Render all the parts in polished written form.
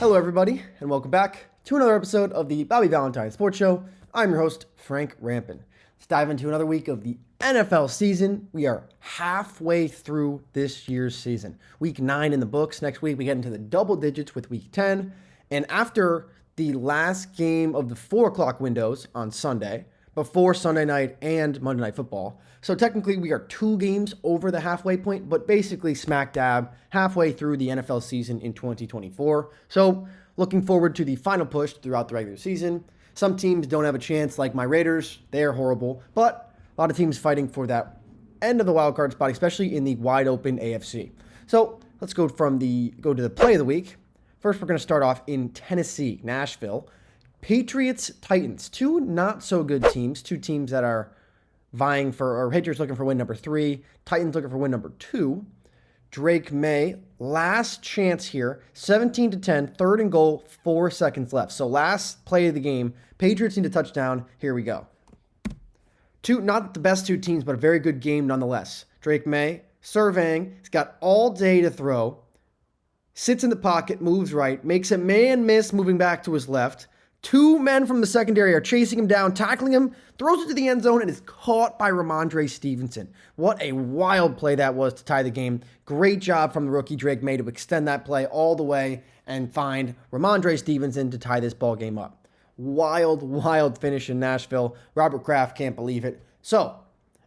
Hello, everybody, and welcome back to another episode of the Bobby Valentine Sports Show. I'm your host, Frank Rampin. Let's dive into another week of the NFL season. We are halfway through this year's season. Week 9 in the books. Next week, we get into the double digits with Week 10. And after the last game of the 4 o'clock windows on Sunday, before Sunday night and Monday Night Football. So technically we are 2 games over the halfway point, but basically smack dab halfway through the NFL season in 2024. So looking forward to the final push throughout the regular season. Some teams don't have a chance, like my Raiders. They're horrible, but a lot of teams fighting for that end of the wild card spot, especially in the wide open AFC. So let's go to the play of the week. First, we're going to start off in Tennessee, Nashville. Patriots, Titans, 2 not so good teams, 2 teams that are vying for, or Patriots looking for win number 3, Titans looking for win number 2. Drake May, last chance here, 17-10, 3rd and goal, 4 seconds left. So last play of the game, Patriots need a touchdown. Here we go. Not the best 2 teams, but a very good game nonetheless. Drake May, surveying, he's got all day to throw, sits in the pocket, moves right, makes a man miss, moving back to his left. 2 men from the secondary are chasing him down, tackling him, throws it to the end zone, and is caught by Ramondre Stevenson. What a wild play that was to tie the game. Great job from the rookie Drake May to extend that play all the way and find Ramondre Stevenson to tie this ball game up. Wild finish in Nashville. Robert Kraft can't believe it. So,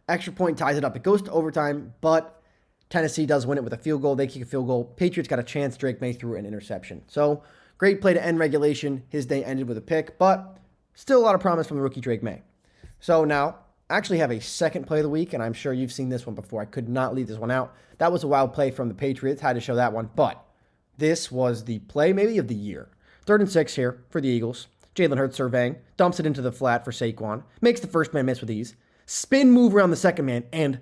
extra point ties it up. It goes to overtime, but Tennessee does win it with a field goal. They kick a field goal. Patriots got a chance. Drake May threw an interception. So, great play to end regulation. His day ended with a pick, but still a lot of promise from the rookie Drake May. So now, I actually have a second play of the week, and I'm sure you've seen this one before. I could not leave this one out. That was a wild play from the Patriots. Had to show that one, but this was the play maybe of the year. 3rd and 6 here for the Eagles. Jalen Hurts surveying, dumps it into the flat for Saquon, makes the first man miss with ease, spin move around the second man, and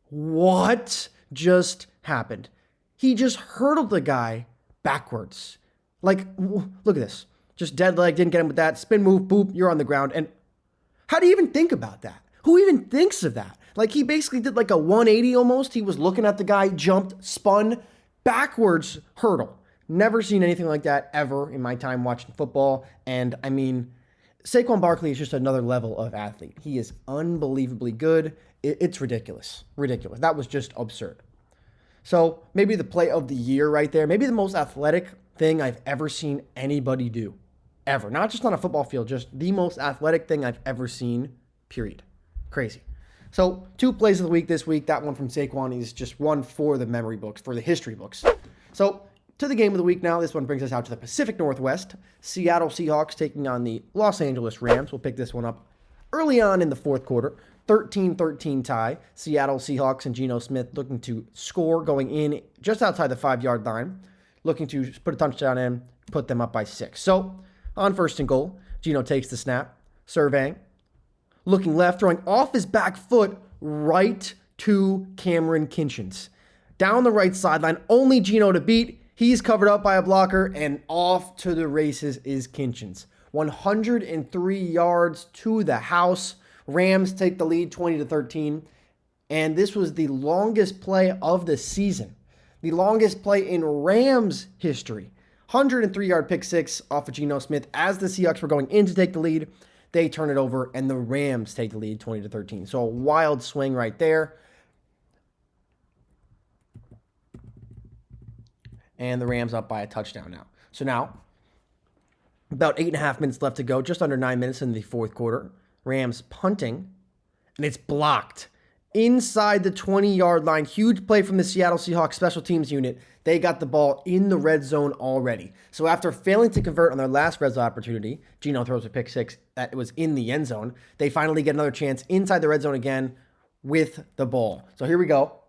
what just happened? He just hurdled the guy backwards. Like, look at this. Just dead leg, didn't get him with that. Spin move, boop, you're on the ground. And how do you even think about that? Who even thinks of that? Like, he basically did like a 180 almost. He was looking at the guy, jumped, spun, backwards hurdle. Never seen anything like that ever in my time watching football. And, I mean, Saquon Barkley is just another level of athlete. He is unbelievably good. It's ridiculous. Ridiculous. That was just absurd. So, maybe the play of the year right there. Maybe the most athletic thing I've ever seen anybody do. Ever. Not just on a football field, just the most athletic thing I've ever seen, period. Crazy. So, 2 plays of the week this week. That one from Saquon is just one for the memory books, for the history books. So, to the game of the week now. This one brings us out to the Pacific Northwest. Seattle Seahawks taking on the Los Angeles Rams. We'll pick this one up early on in the 4th quarter. 13-13 tie. Seattle Seahawks and Geno Smith looking to score going in just outside the 5-yard line. Looking to put a touchdown in, put them up by 6. So, on 1st and goal, Geno takes the snap, surveying, looking left, throwing off his back foot right to Cameron Kinchens. Down the right sideline, only Geno to beat. He's covered up by a blocker, and off to the races is Kinchens. 103 yards to the house. Rams take the lead 20-13, and this was the longest play of the season. The longest play in Rams history. 103-yard pick 6 off of Geno Smith. As the Seahawks were going in to take the lead, they turn it over, and the Rams take the lead 20-13. So a wild swing right there. And the Rams up by a touchdown now. So now, about 8.5 minutes left to go, just under 9 minutes in the 4th quarter. Rams punting, and it's blocked. Inside the 20-yard line, huge play from the Seattle Seahawks special teams unit. They got the ball in the red zone already. So after failing to convert on their last red zone opportunity, Geno throws a pick 6 that was in the end zone. They finally get another chance inside the red zone again with the ball. So here we go.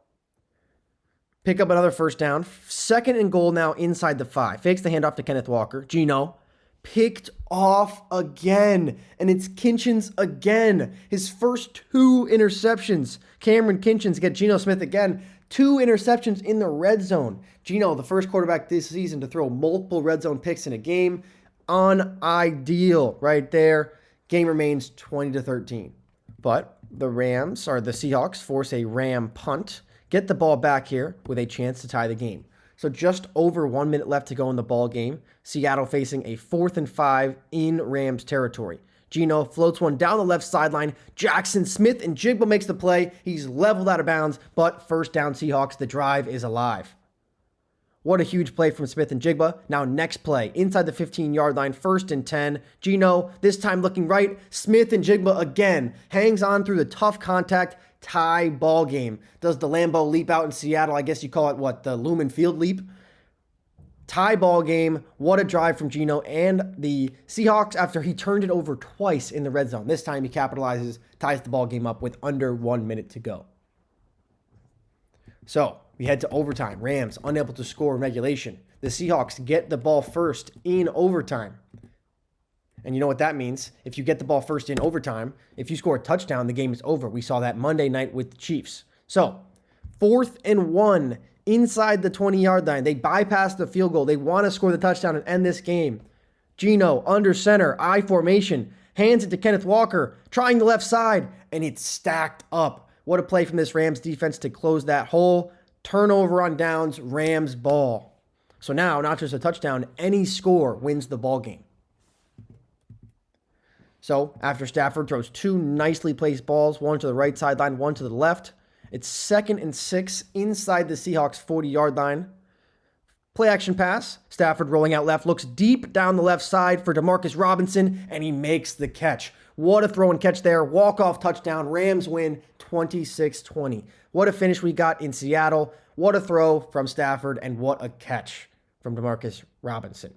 Pick up another 1st down. 2nd and goal now inside the 5. Fakes the handoff to Kenneth Walker. Geno picked off again, and it's Kinchens again. His first 2 interceptions. Cameron Kinchens get Geno Smith again. 2 interceptions in the red zone. Geno, the first quarterback this season to throw multiple red zone picks in a game. Unideal right there. Game remains 20-13. But the Seahawks force a Ram punt, get the ball back here with a chance to tie the game. So just over 1 minute left to go in the ball game. Seattle facing a 4th and 5 in Rams territory. Geno floats one down the left sideline. Jackson Smith-Njigba makes the play. He's leveled out of bounds, but first down Seahawks. The drive is alive. What a huge play from Smith-Njigba. Now next play, inside the 15-yard line, 1st and 10. Geno, this time looking right. Smith-Njigba again hangs on through the tough contact. Tie ball game. Does the Lambeau leap out in Seattle? I guess you call it what? The Lumen Field leap? Tie ball game. What a drive from Geno and the Seahawks after he turned it over twice in the red zone. This time he capitalizes, ties the ball game up with under 1 minute to go. So we head to overtime. Rams unable to score in regulation. The Seahawks get the ball first in overtime. And you know what that means? If you get the ball first in overtime, if you score a touchdown, the game is over. We saw that Monday night with the Chiefs. So 4th and 1 inside the 20-yard line. They bypass the field goal. They want to score the touchdown and end this game. Geno under center, I formation, hands it to Kenneth Walker, trying the left side, and it's stacked up. What a play from this Rams defense to close that hole. Turnover on downs, Rams ball. So now, not just a touchdown, any score wins the ball game. So after Stafford throws 2 nicely placed balls, one to the right sideline, one to the left, it's 2nd and 6 inside the Seahawks 40-yard line. Play action pass. Stafford rolling out left, looks deep down the left side for Demarcus Robinson, and he makes the catch. What a throw and catch there. Walk-off touchdown. Rams win 26-20. What a finish we got in Seattle. What a throw from Stafford, and what a catch from Demarcus Robinson.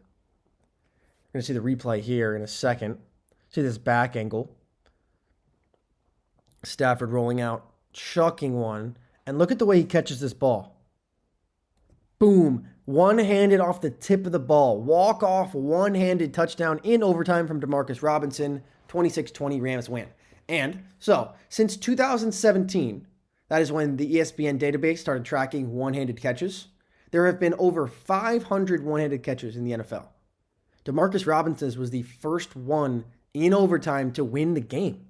We're going to see the replay here in a second. See this back angle. Stafford rolling out, chucking one, and look at the way he catches this ball. Boom. One-handed off the tip of the ball. Walk-off, one-handed touchdown in overtime from Demarcus Robinson. 26-20, Rams win. And so, since 2017, that is when the ESPN database started tracking one-handed catches, there have been over 500 one-handed catches in the NFL. Demarcus Robinson was the first one in overtime to win the game.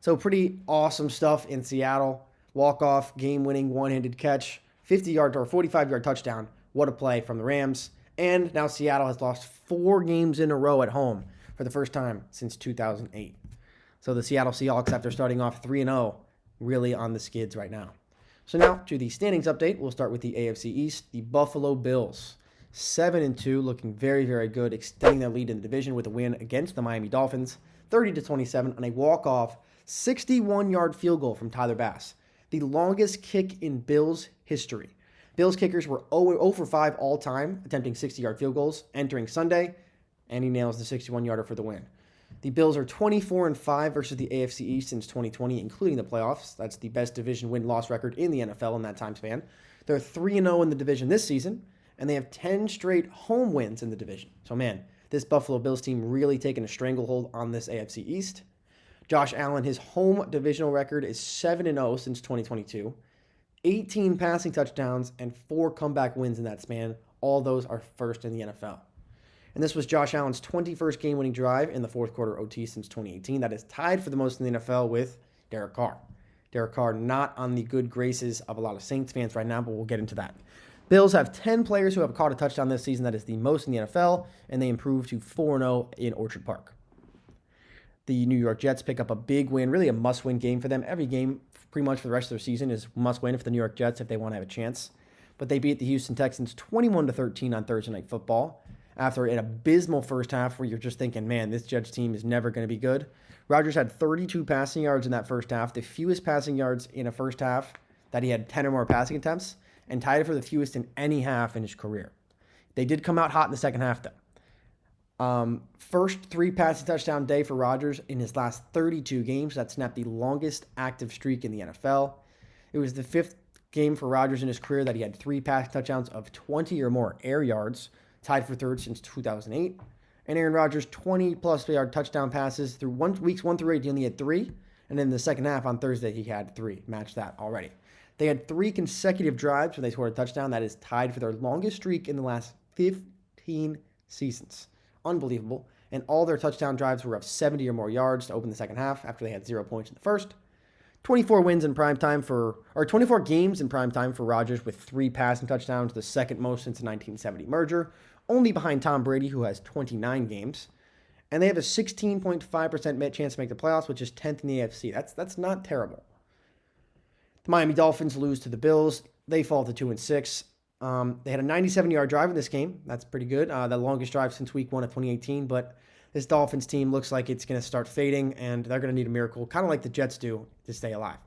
So pretty awesome stuff in Seattle. Walk-off, game-winning, one-handed catch, 50-yard or 45-yard touchdown. What a play from the Rams. And now Seattle has lost 4 games in a row at home for the first time since 2008. So the Seattle Seahawks, after starting off 3-0, really on the skids right now. So now to the standings update. We'll start with the AFC East. The Buffalo Bills, 7-2, looking very, very good, extending their lead in the division with a win against the Miami Dolphins, 30-27 on a walk-off 61-yard field goal from Tyler Bass, the longest kick in Bills history. Bills kickers were 0 for 5 all time, attempting 60-yard field goals entering Sunday, and he nails the 61-yarder for the win. The Bills are 24-5 versus the AFC East since 2020, including the playoffs. That's the best division win-loss record in the NFL in that time span. They're 3-0 in the division this season, and they have 10 straight home wins in the division. So, man, this Buffalo Bills team really taking a stranglehold on this AFC East. Josh Allen, his home divisional record is 7-0 since 2022. 18 passing touchdowns and 4 comeback wins in that span. All those are first in the NFL. And this was Josh Allen's 21st game-winning drive in the fourth quarter OT since 2018. That is tied for the most in the NFL with Derek Carr. Derek Carr not on the good graces of a lot of Saints fans right now, but we'll get into that. Bills have 10 players who have caught a touchdown this season. That is the most in the NFL, and they improved to 4-0 in Orchard Park. The New York Jets pick up a big win, really a must-win game for them. Every game, pretty much for the rest of their season, is must-win for the New York Jets if they want to have a chance. But they beat the Houston Texans 21-13 on Thursday Night Football after an abysmal first half where you're just thinking, man, this Jets team is never going to be good. Rodgers had 32 passing yards in that first half, the fewest passing yards in a first half that he had 10 or more passing attempts, and tied it for the fewest in any half in his career. They did come out hot in the second half, though. First 3 passing touchdown day for Rodgers in his last 32 games. That snapped the longest active streak in the NFL. It was the 5th game for Rodgers in his career that he had 3 passing touchdowns of 20 or more air yards, tied for 3rd since 2008. And Aaron Rodgers, 20-plus yard touchdown passes through weeks 1 through 8. He only had 3. And in the second half on Thursday, he had 3. Matched that already. They had 3 consecutive drives when they scored a touchdown. That is tied for their longest streak in the last 15 seasons. Unbelievable. And all their touchdown drives were of 70 or more yards to open the second half after they had 0 points in the first. 24 wins in prime time or 24 games in prime time for Rodgers with 3 passing touchdowns, the second most since the 1970 merger, only behind Tom Brady, who has 29 games. And they have a 16.5% chance to make the playoffs, which is 10th in the AFC. That's not terrible. The Miami Dolphins lose to the Bills. They fall to 2-6. They had a 97-yard drive in this game. That's pretty good. The longest drive since week 1 of 2018. But this Dolphins team looks like it's going to start fading, and they're going to need a miracle, kind of like the Jets do, to stay alive.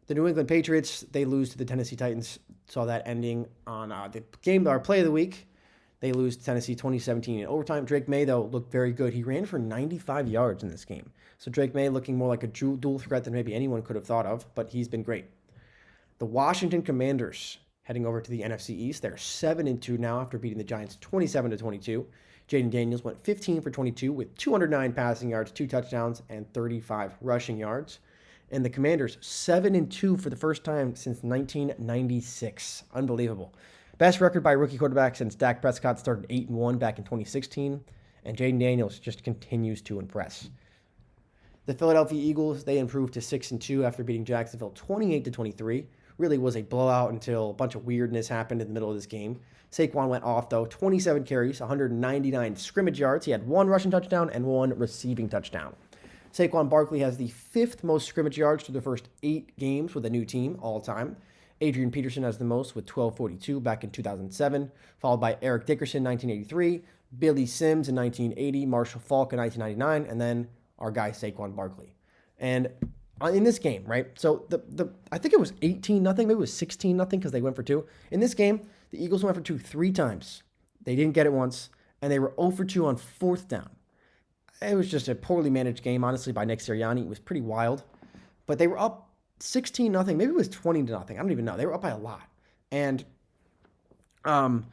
The New England Patriots, they lose to the Tennessee Titans. Saw that ending on the game, our play of the week. They lose to Tennessee 2017 in overtime. Drake May, though, looked very good. He ran for 95 yards in this game. So Drake May looking more like a dual threat than maybe anyone could have thought of, but he's been great. The Washington Commanders heading over to the NFC East. They're 7-2 now after beating the Giants 27-22. Jaden Daniels went 15 for 22 with 209 passing yards, 2 touchdowns, and 35 rushing yards. And the Commanders 7-2 for the first time since 1996. Unbelievable. Best record by a rookie quarterback since Dak Prescott started 8-1 back in 2016. And Jaden Daniels just continues to impress. The Philadelphia Eagles, they improved to 6-2 after beating Jacksonville 28-23. Really was a blowout until a bunch of weirdness happened in the middle of this game. Saquon went off, though, 27 carries, 199 scrimmage yards. He had 1 rushing touchdown and 1 receiving touchdown. Saquon Barkley has the 5th most scrimmage yards through the first 8 games with a new team all time. Adrian Peterson has the most with 1242 back in 2007, followed by Eric Dickerson, 1983, Billy Sims in 1980, Marshall Faulk in 1999, and then our guy Saquon Barkley. And in this game, right? So I think it was 18-0, maybe it was 16-0 because they went for 2. In this game, the Eagles went for 2 3 times. They didn't get it once, and they were 0 for 2 on 4th down. It was just a poorly managed game, honestly, by Nick Sirianni. It was pretty wild. But they were up 16-0. Maybe it was 20-0. I don't even know. They were up by a lot. And the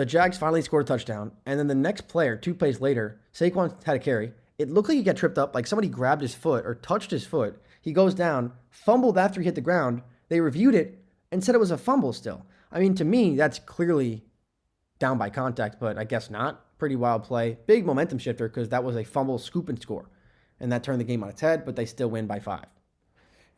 Jags finally scored a touchdown. And then the next player, 2 plays later, Saquon had a carry. It looked like he got tripped up, like somebody grabbed his foot or touched his foot. He goes down, fumbled after he hit the ground. They reviewed it and said it was a fumble still. I mean, to me, that's clearly down by contact, but I guess not. Pretty wild play. Big momentum shifter because that was a fumble, scoop, and score. And that turned the game on its head, but they still win by 5.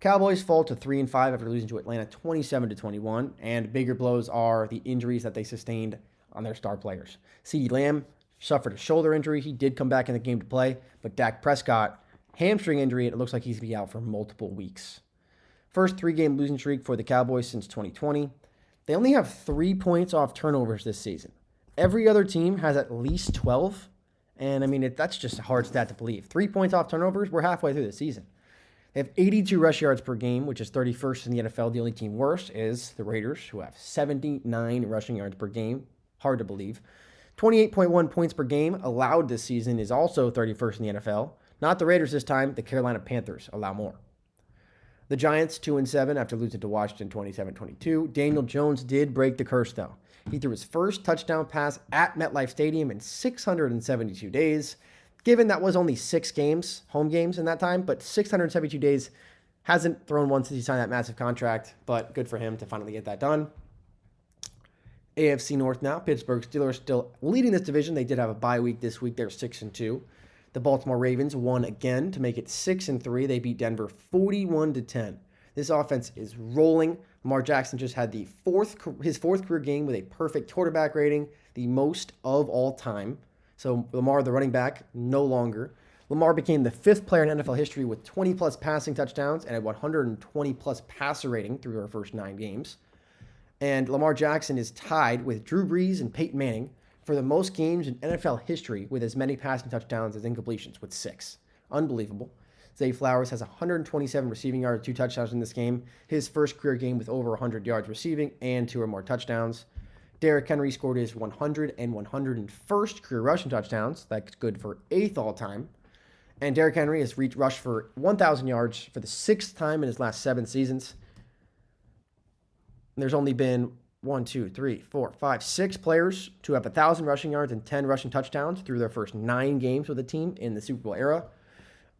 Cowboys fall to 3-5 after losing to Atlanta 27-21, and bigger blows are the injuries that they sustained on their star players. CeeDee Lamb suffered a shoulder injury. He did come back in the game to play, but Dak Prescott, hamstring injury, it looks like he's going to be out for multiple weeks. First 3-game losing streak for the Cowboys since 2020. They only have 3 points off turnovers this season. Every other team has at least 12, and I mean, that's just a hard stat to believe. 3 points off turnovers, we're halfway through the season. They have 82 rush yards per game, which is 31st in the NFL. The only team worse is the Raiders, who have 79 rushing yards per game. Hard to believe. 28.1 points per game allowed this season is also 31st in the NFL. Not the Raiders this time. The Carolina Panthers allow more. The Giants, 2-7 after losing to Washington 27-22. Daniel Jones did break the curse, though. He threw his first touchdown pass at MetLife Stadium in 672 days. Given that was only 6 games, home games in that time, but 672 days, hasn't thrown one since he signed that massive contract, but good for him to finally get that done. AFC North now, Pittsburgh Steelers still leading this division. They did have a bye week this week. They're 6-2. The Baltimore Ravens won again to make it 6-3. They beat Denver 41-10. This offense is rolling. Lamar Jackson just had his fourth career game with a perfect quarterback rating, the most of all time. So Lamar, the running back, no longer. Lamar became the 5th player in NFL history with 20-plus passing touchdowns and a 120-plus passer rating through our first 9 games. And Lamar Jackson is tied with Drew Brees and Peyton Manning for the most games in NFL history with as many passing touchdowns as incompletions, with 6. Unbelievable. Zay Flowers has 127 receiving yards, 2 touchdowns in this game. His first career game with over 100 yards receiving and 2 or more touchdowns. Derrick Henry scored his 100 and 101st career rushing touchdowns. That's good for 8th all-time. And Derrick Henry has rushed for 1,000 yards for the 6th time in his last 7 seasons. There's only been 6 players to have 1,000 rushing yards and 10 rushing touchdowns through their first 9 games with the team in the Super Bowl era.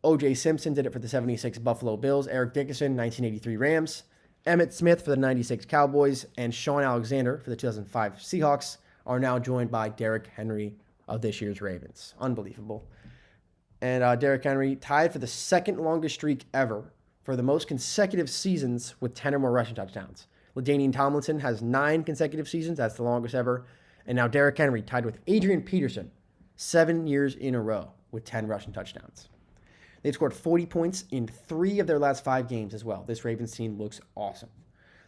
O.J. Simpson did it for the 76 Buffalo Bills, Eric Dickerson, 1983 Rams, Emmitt Smith for the 96 Cowboys, and Shaun Alexander for the 2005 Seahawks are now joined by Derrick Henry of this year's Ravens. Unbelievable. And Derrick Henry tied for the second longest streak ever for the most consecutive seasons with 10 or more rushing touchdowns. LaDainian Tomlinson has 9 consecutive seasons. That's the longest ever. And now Derrick Henry tied with Adrian Peterson 7 years in a row with 10 rushing touchdowns. They've scored 40 points in 3 of their last 5 games as well. This Ravens team looks awesome.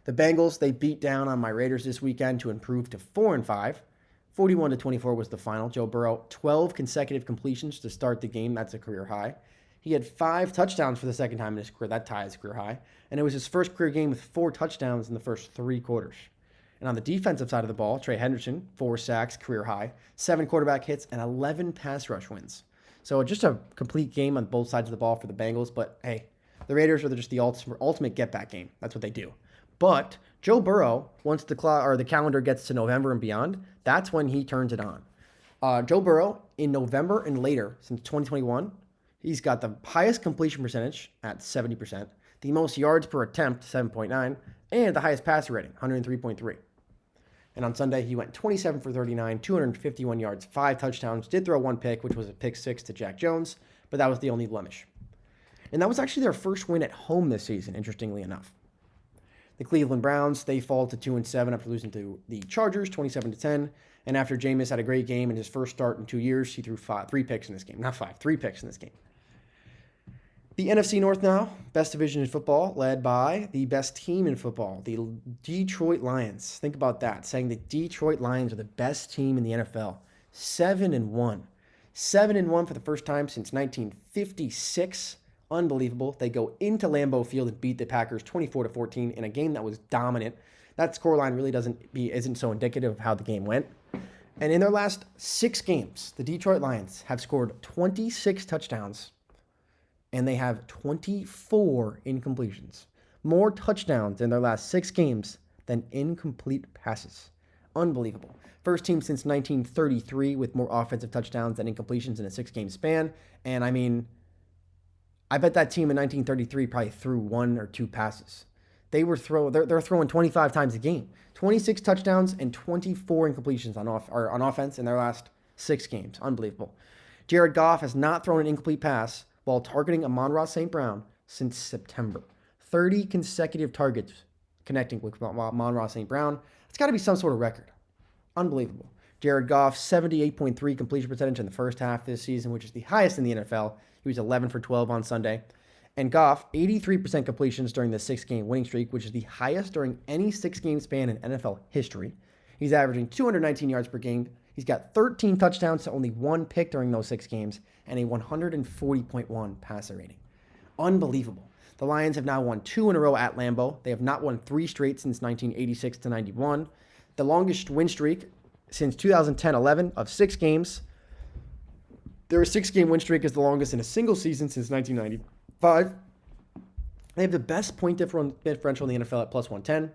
The Bengals, they beat down on my Raiders this weekend to improve to 4-5. 41-24 was the final. Joe Burrow, 12 consecutive completions to start the game. That's a career high. He had 5 touchdowns for the second time in his career. That ties career high. And it was his first career game with 4 touchdowns in the first 3 quarters. And on the defensive side of the ball, Trey Henderson, 4 sacks, career high, 7 quarterback hits, and 11 pass rush wins. So just a complete game on both sides of the ball for the Bengals. But hey, the Raiders are just the ultimate get-back game. That's what they do. But Joe Burrow, once the calendar gets to November and beyond, that's when he turns it on. Joe Burrow, in November and later, since 2021, he's got the highest completion percentage at 70%, the most yards per attempt, 7.9, and the highest passer rating, 103.3. And on Sunday, he went 27 for 39, 251 yards, 5 touchdowns, did throw 1 pick, which was a pick 6 to Jack Jones, but that was the only blemish. And that was actually their first win at home this season, interestingly enough. The Cleveland Browns, they fall to 2-7 after losing to the Chargers, 27-10. And after Jameis had a great game in his first start in 2 years, he threw 3 picks in this game. Not 5, 3 picks in this game. The NFC North now, best division in football, led by the best team in football, the Detroit Lions. Think about that, saying the Detroit Lions are the best team in the NFL. 7-1. 7-1 for the first time since 1956. Unbelievable. They go into Lambeau Field and beat the Packers 24-14 in a game that was dominant. That scoreline really isn't so indicative of how the game went. And in their last 6 games, the Detroit Lions have scored 26 touchdowns, and they have 24 incompletions. More touchdowns in their last 6 games than incomplete passes. Unbelievable. First team since 1933 with more offensive touchdowns than incompletions in a 6-game span. And I mean, I bet that team in 1933 probably threw 1 or 2 passes. They're throwing 25 times a game. 26 touchdowns and 24 incompletions on offense in their last 6 games. Unbelievable. Jared Goff has not thrown an incomplete pass while targeting Amon-Ra St. Brown since September. 30 consecutive targets connecting with Amon-Ra St. Brown. It's got to be some sort of record. Unbelievable. Jared Goff, 78.3 completion percentage in the first half this season, which is the highest in the NFL. He was 11 for 12 on Sunday. And Goff, 83% completions during the 6-game winning streak, which is the highest during any 6-game span in NFL history. He's averaging 219 yards per game. He's got 13 touchdowns to only 1 pick during those 6 games and a 140.1 passer rating. Unbelievable. The Lions have now won 2 in a row at Lambeau. They have not won 3 straight since 1986-91. The longest win streak since 2010-11 of 6 games. Their 6-game win streak is the longest in a single season since 1995. They have the best point differential in the NFL at plus 110.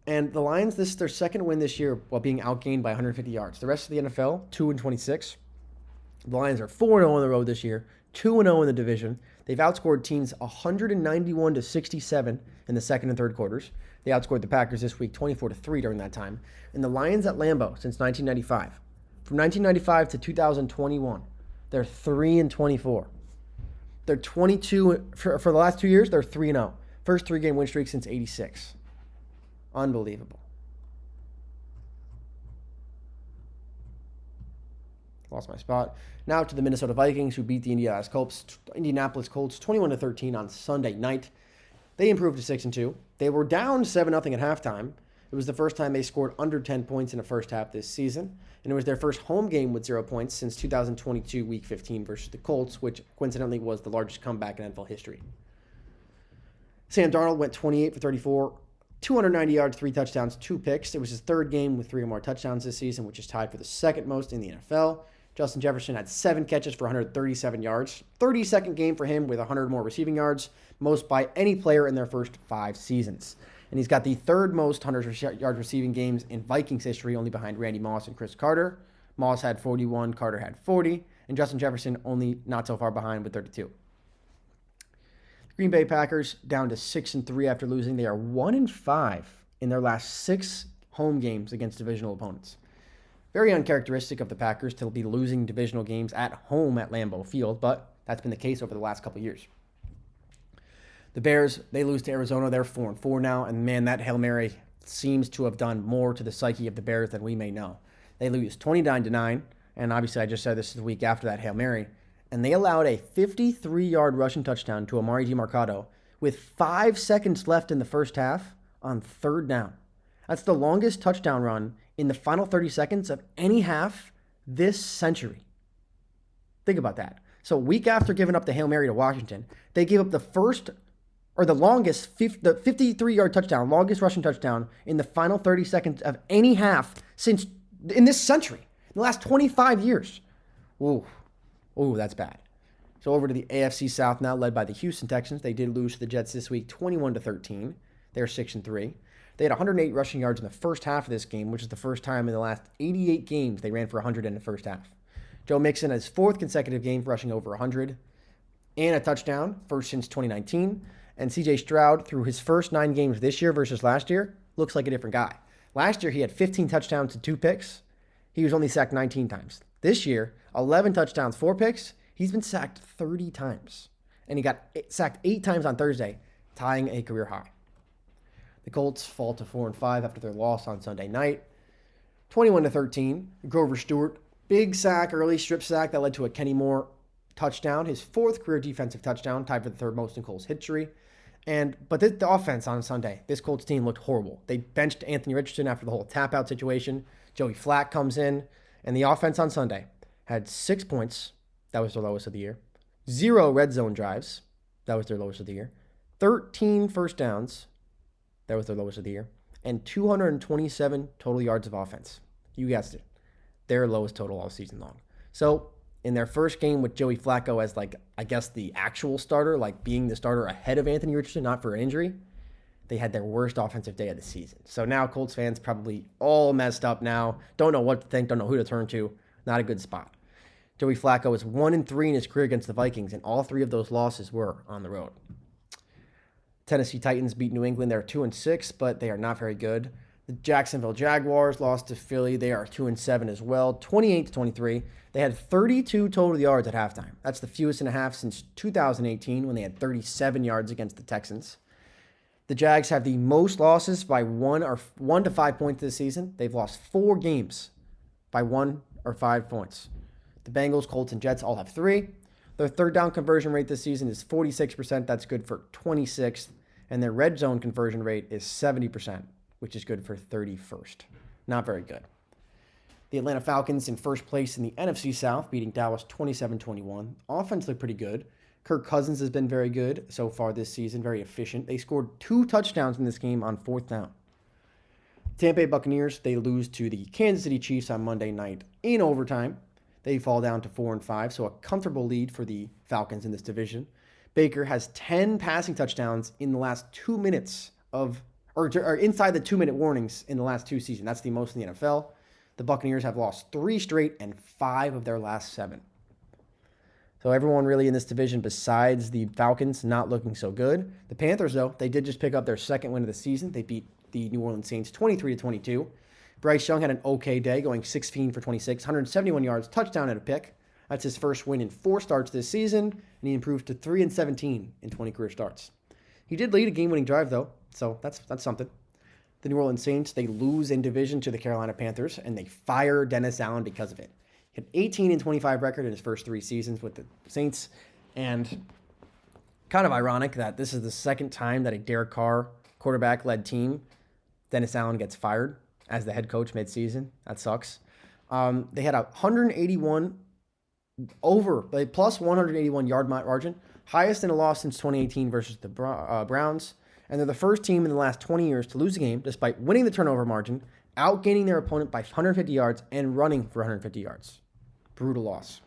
And the Lions, this is their second win this year while being outgained by 150 yards. The rest of the NFL, 2-26. The Lions are 4-0 on the road this year, 2-0 in the division. They've outscored teams 191-67 in the second and third quarters. They outscored the Packers this week 24-3 during that time. And the Lions at Lambeau since 1995. From 1995 to 2021, they're 3-24. They're 22 for the last 2 years. They're 3-0. First 3-game win streak since '86. Unbelievable. Lost my spot. Now to the Minnesota Vikings, who beat the Indianapolis Colts 21-13 on Sunday night. They improved to 6-2. They were down 7-0 at halftime. It was the first time they scored under 10 points in the first half this season, and it was their first home game with 0 points since 2022 Week 15 versus the Colts, which coincidentally was the largest comeback in NFL history. Sam Darnold went 28 for 34, 290 yards, 3 touchdowns, 2 picks. It was his 3rd game with 3 or more touchdowns this season, which is tied for the 2nd most in the NFL. Justin Jefferson had 7 catches for 137 yards. 32nd game for him with 100 more receiving yards, most by any player in their first 5 seasons. And he's got the 3rd most 100-yard receiving games in Vikings history, only behind Randy Moss and Chris Carter. Moss had 41, Carter had 40, and Justin Jefferson only not so far behind with 32. The Green Bay Packers down to 6-3 after losing. They are 1-5 in their last 6 home games against divisional opponents. Very uncharacteristic of the Packers to be losing divisional games at home at Lambeau Field, but that's been the case over the last couple of years. The Bears, they lose to Arizona. They're 4-4 now, and man, that Hail Mary seems to have done more to the psyche of the Bears than we may know. They lose 29-9, and obviously I just said this is the week after that Hail Mary, and they allowed a 53-yard rushing touchdown to Amari DiMercato with 5 seconds left in the first half on third down. That's the longest touchdown run in the final 30 seconds of any half this century. Think about that. So a week after giving up the Hail Mary to Washington, they gave up the 53-yard touchdown, longest rushing touchdown in the final 30 seconds of any half since in this century, in the last 25 years. Ooh, that's bad. So over to the AFC South now, led by the Houston Texans. They did lose to the Jets this week, 21-13. They're 6-3. They had 108 rushing yards in the first half of this game, which is the first time in the last 88 games they ran for 100 in the first half. Joe Mixon has 4th consecutive game rushing over 100 and a touchdown, first since 2019. And CJ Stroud, through his first 9 games this year versus last year, looks like a different guy. Last year, he had 15 touchdowns and 2 picks. He was only sacked 19 times. This year, 11 touchdowns, 4 picks. He's been sacked 30 times. And he got sacked 8 times on Thursday, tying a career high. The Colts fall to 4-5 after their loss on Sunday night. 21-13. Grover Stewart, big sack, early strip sack that led to a Kenny Moore touchdown, his 4th career defensive touchdown, tied for the 3rd most in Colts history. But the offense on Sunday, this Colts team looked horrible. They benched Anthony Richardson after the whole tap-out situation. Joey Flack comes in, and the offense on Sunday had 6 points. That was their lowest of the year. 0 red zone drives. That was their lowest of the year. 13 first downs. That was their lowest of the year. And 227 total yards of offense. You guessed it. Their lowest total all season long. So, in their first game with Joey Flacco as, the actual starter, being the starter ahead of Anthony Richardson, not for an injury, they had their worst offensive day of the season. So now Colts fans probably all messed up now. Don't know what to think, don't know who to turn to. Not a good spot. Joey Flacco is 1-3 in his career against the Vikings, and all 3 of those losses were on the road. Tennessee Titans beat New England. They're 2-6, but they are not very good. The Jacksonville Jaguars lost to Philly. They are 2-7 as well, 28-23. They had 32 total yards at halftime. That's the fewest and a half since 2018 when they had 37 yards against the Texans. The Jags have the most losses by 1 to 5 points this season. They've lost 4 games by 1 or 5 points. The Bengals, Colts, and Jets all have 3. Their third down conversion rate this season is 46%. That's good for 26th. And their red zone conversion rate is 70%, which is good for 31st. Not very good. The Atlanta Falcons in first place in the NFC South, beating Dallas 27-21. Offense looked pretty good. Kirk Cousins has been very good so far this season, very efficient. They scored 2 touchdowns in this game on 4th down. Tampa Bay Buccaneers, they lose to the Kansas City Chiefs on Monday night in overtime. They fall down to 4-5, so a comfortable lead for the Falcons in this division. Baker has 10 passing touchdowns in the last 2 minutes or inside the 2-minute warnings in the last 2 seasons. That's the most in the NFL. The Buccaneers have lost 3 straight and 5 of their last 7. So everyone really in this division besides the Falcons not looking so good. The Panthers, though, they did just pick up their 2nd win of the season. They beat the New Orleans Saints 23-22. Bryce Young had an okay day, going 16 for 26, 171 yards, touchdown and a pick. That's his first win in 4 starts this season, and he improved to 3-17 in 20 career starts. He did lead a game-winning drive, though, so that's something. The New Orleans Saints, they lose in division to the Carolina Panthers, and they fire Dennis Allen because of it. He had 18-25 record in his first 3 seasons with the Saints, and kind of ironic that this is the second time that a Derek Carr quarterback-led team, Dennis Allen gets fired as the head coach midseason. That sucks. They had a 181 plus 181 yard margin, highest in a loss since 2018 versus the Browns. And they're the first team in the last 20 years to lose a game despite winning the turnover margin, outgaining their opponent by 150 yards, and running for 150 yards. Brutal loss.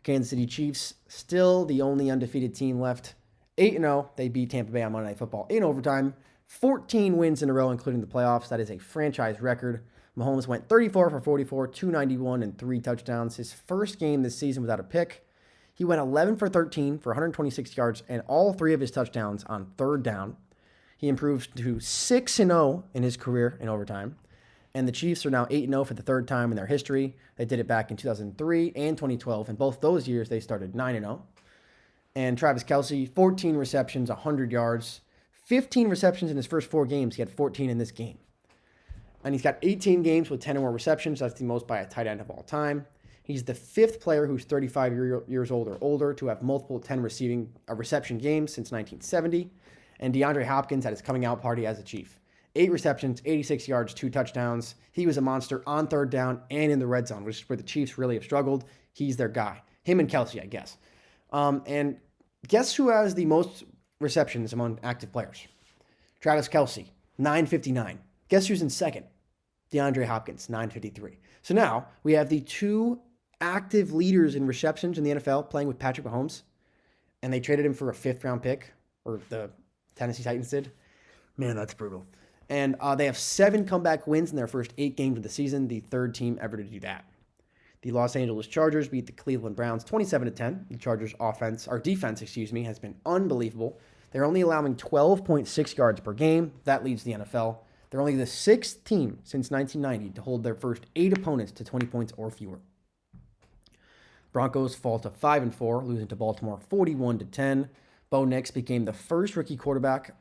Kansas City Chiefs, still the only undefeated team left. 8-0. They beat Tampa Bay on Monday Night Football in overtime. 14 wins in a row, including the playoffs. That is a franchise record. Mahomes went 34 for 44, 291, and 3 touchdowns. His first game this season without a pick. He went 11 for 13 for 126 yards and all 3 of his touchdowns on 3rd down. He improved to 6-0 in his career in overtime. And the Chiefs are now 8-0 for the third time in their history. They did it back in 2003 and 2012. In both those years, they started 9-0. And Travis Kelce, 14 receptions, 100 yards, 15 receptions in his first 4 games. He had 14 in this game. And he's got 18 games with 10 or more receptions. That's the most by a tight end of all time. He's the 5th player who's 35 years old or older to have multiple 10 reception games since 1970. And DeAndre Hopkins had his coming out party as a Chief. 8 receptions, 86 yards, 2 touchdowns. He was a monster on third down and in the red zone, which is where the Chiefs really have struggled. He's their guy. Him and Kelce, I guess. And guess who has the most receptions among active players? Travis Kelce, 959. Guess who's in second? DeAndre Hopkins, 953. So now we have the 2 active leaders in receptions in the NFL playing with Patrick Mahomes, and they traded him for a 5th-round pick, or the Tennessee Titans did. Man, that's brutal. And they have 7 comeback wins in their first 8 games of the season, the 3rd team ever to do that. The Los Angeles Chargers beat the Cleveland Browns 27-10. The Chargers defense, has been unbelievable. They're only allowing 12.6 yards per game. That leads the NFL. They're only the 6th team since 1990 to hold their first 8 opponents to 20 points or fewer. Broncos fall to 5-4, losing to Baltimore 41-10. Bo Nix became the first rookie quarterback,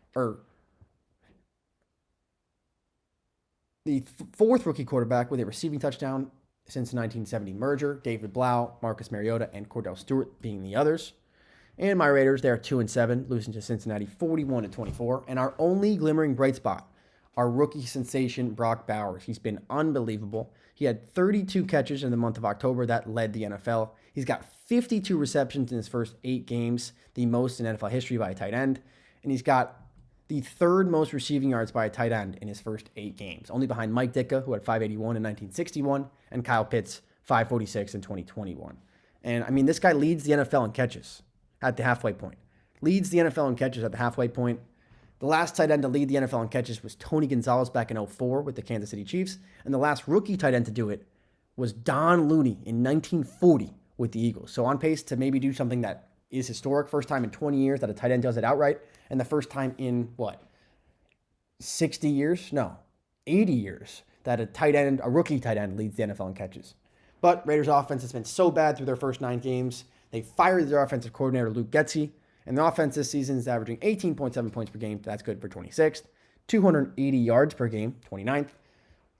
the 4th rookie quarterback with a receiving touchdown since the 1970 merger. David Blau, Marcus Mariota, and Cordell Stewart being the others. And my Raiders, they're 2-7, losing to Cincinnati 41-24. And our only glimmering bright spot, our rookie sensation, Brock Bowers. He's been unbelievable. He had 32 catches in the month of October. That led the NFL. He's got 52 receptions in his first 8 games, the most in NFL history by a tight end. And he's got the 3rd most receiving yards by a tight end in his first 8 games, only behind Mike Ditka, who had 581 in 1961, and Kyle Pitts, 546 in 2021. And, I mean, this guy leads the NFL in catches at the halfway point. Leads the NFL in catches at the halfway point. The last tight end to lead the NFL in catches was Tony Gonzalez back in 2004 with the Kansas City Chiefs, and the last rookie tight end to do it was Don Looney in 1940 with the Eagles. So on pace to maybe do something that is historic, first time in 20 years that a tight end does it outright, and the first time in, 60 years? No, 80 years that a rookie tight end leads the NFL in catches. But Raiders offense has been so bad through their first 9 games. They fired their offensive coordinator, Luke Getsy, and the offense this season is averaging 18.7 points per game. That's good for 26th. 280 yards per game, 29th.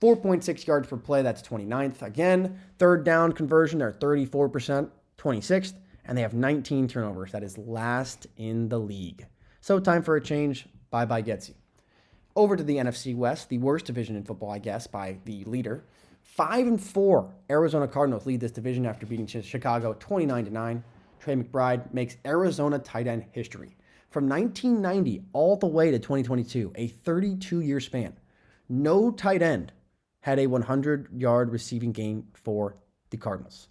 4.6 yards per play, that's 29th. Again, third down conversion, they're 34%, 26th. And they have 19 turnovers. That is last in the league. So time for a change. Bye-bye, Getsy. Over to the NFC West, the worst division in football, I guess, by the leader. 5-4 Arizona Cardinals lead this division after beating Chicago 29-9. Trey McBride makes Arizona tight end history. From 1990 all the way to 2022, a 32-year span, no tight end had a 100-yard receiving game for the Cardinals.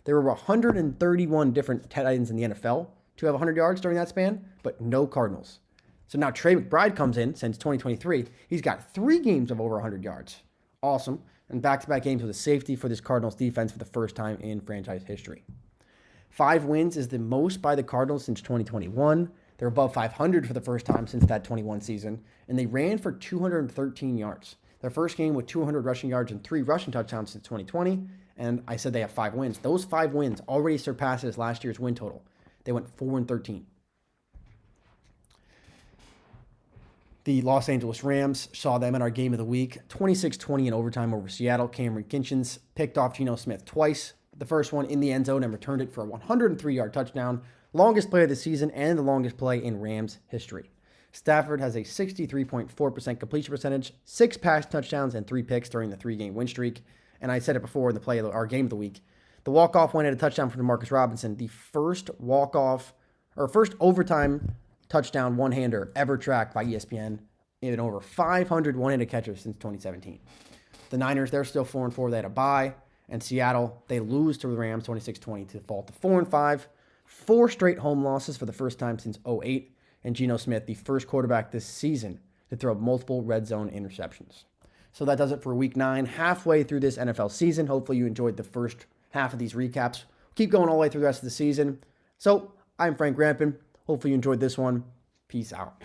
There were 131 different tight ends in the NFL to have 100 yards during that span, but no Cardinals. So now Trey McBride comes in since 2023. He's got 3 games of over 100 yards. Awesome. And back-to-back games with a safety for this Cardinals defense for the first time in franchise history. 5 wins is the most by the Cardinals since 2021. They're above 500 for the first time since that 21 season, and they ran for 213 yards. Their first game with 200 rushing yards and 3 rushing touchdowns since 2020, and I said they have 5 wins. Those 5 wins already surpasses last year's win total. They went 4-13. The Los Angeles Rams saw them in our game of the week, 26-20 in overtime over Seattle. Cameron Kinchens picked off Geno Smith twice. The first one in the end zone and returned it for a 103-yard touchdown. Longest play of the season and the longest play in Rams history. Stafford has a 63.4% completion percentage, 6 pass touchdowns, and 3 picks during the 3-game win streak. And I said it before in the play of our game of the week. The walk-off went at a touchdown from Demarcus Robinson, the first overtime touchdown one-hander ever tracked by ESPN in over 500 one-handed catches since 2017. The Niners, they're still 4-4. They had a bye. And Seattle, they lose to the Rams 26-20 to fall to 4-5. 4 straight home losses for the first time since 2008. And Geno Smith, the first quarterback this season to throw multiple red zone interceptions. So that does it for week 9, halfway through this NFL season. Hopefully you enjoyed the first half of these recaps. Keep going all the way through the rest of the season. So I'm Frank Rampin. Hopefully you enjoyed this one. Peace out.